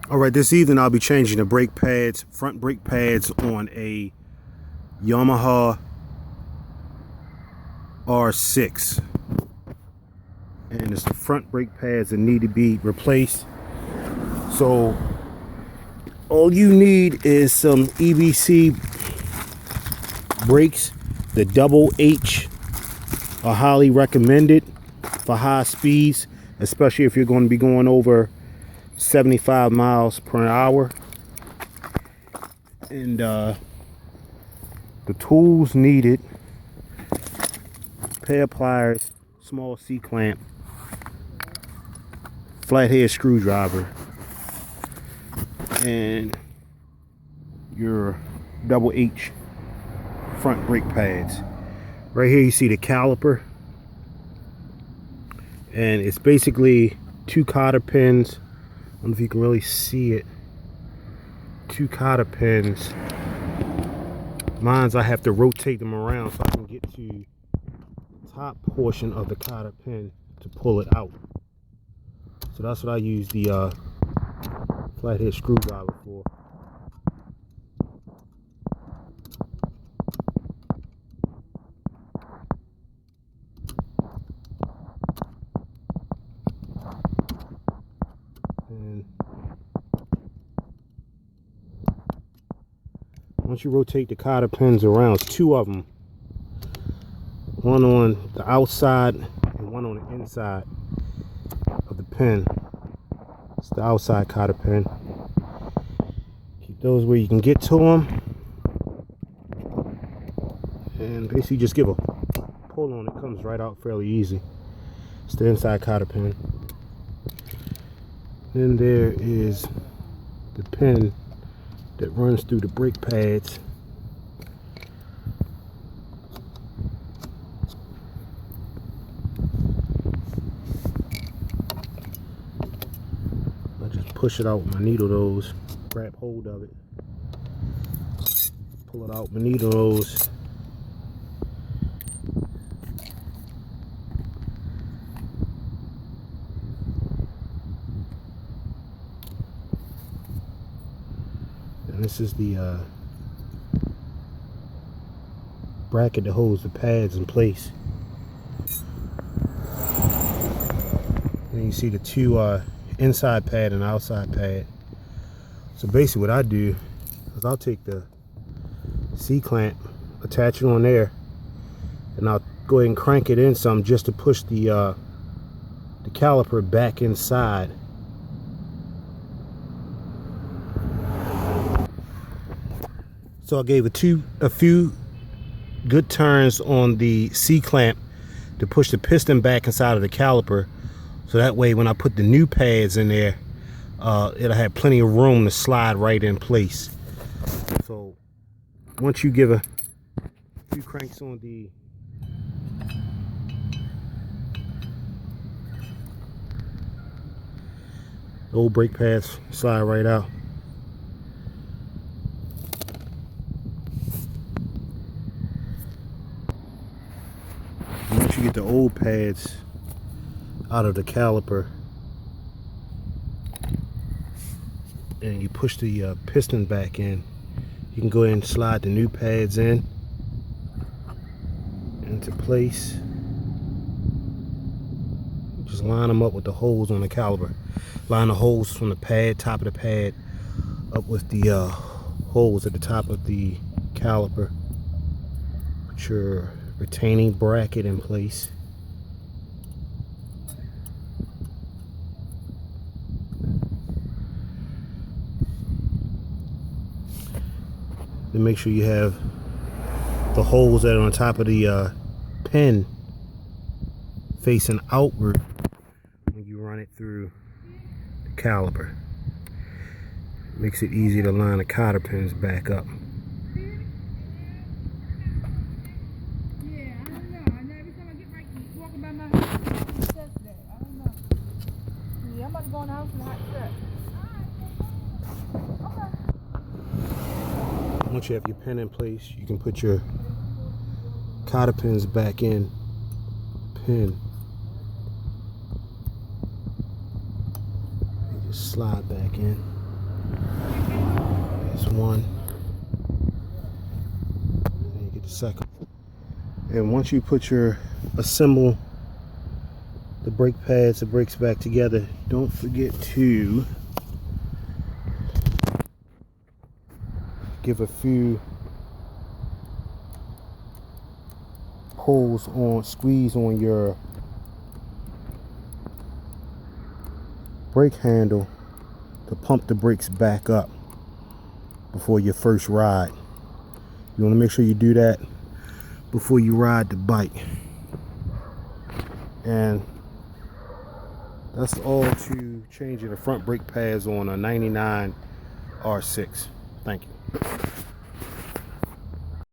All right, this evening I'll be changing the brake pads, front brake pads on a Yamaha R6. And it's the front brake pads that need to be replaced. So all you need is some EBC brakes. The double H are highly recommended for high speeds, especially if you're going to be going over 75 miles per hour. And the tools needed: pair of pliers, small C-clamp, flathead screwdriver, and your double H front brake pads. Right here you see the caliper, and it's basically two cotter pins. I don't know if you can really see it. Two cotter pins. Mine's, I have to rotate them around so I can get to the top portion of the cotter pin to pull it out. So that's what I use the flathead screwdriver for. And once you rotate the cotter pins around, it's two of them, one on the outside and one on the inside of the pin. It's the outside cotter pin. Keep those where you can get to them, and basically just give a pull on it. Comes right out fairly easy. It's the inside cotter pin. Then there is the pin that runs through the brake pads. I just push it out with my needle nose, grab hold of it, pull it out with my needle nose. And this is the bracket that holds the pads in place. And you see the two inside pad and outside pad. So basically what I do is I'll take the C-clamp, attach it on there, and I'll go ahead and crank it in some just to push the caliper back inside. So I gave a few good turns on the C-clamp to push the piston back inside of the caliper, so that way when I put the new pads in there, it'll have plenty of room to slide right in place. So once you give a few cranks on the old brake pads, slide right out. Once you get the old pads out of the caliper and you push the piston back in, you can go ahead and slide the new pads in into place. Just line them up with the holes on the caliper. Line the holes from the pad, top of the pad, up with the holes at the top of the caliper. Put your retaining bracket in place. Then make sure you have the holes that are on top of the pin facing outward when you run it through the caliper. Makes it easy to line the cotter pins back up. Once you have your pin in place, you can put your cotter pins back in pin. You just slide back in. There's one. And you get the second. And once you assemble the brake pads, the brakes back together, don't forget to give a few pulls on, squeeze on your brake handle to pump the brakes back up before your first ride. You want to make sure you do that before you ride the bike. And that's all to changing the front brake pads on a 99 R6. Thank you.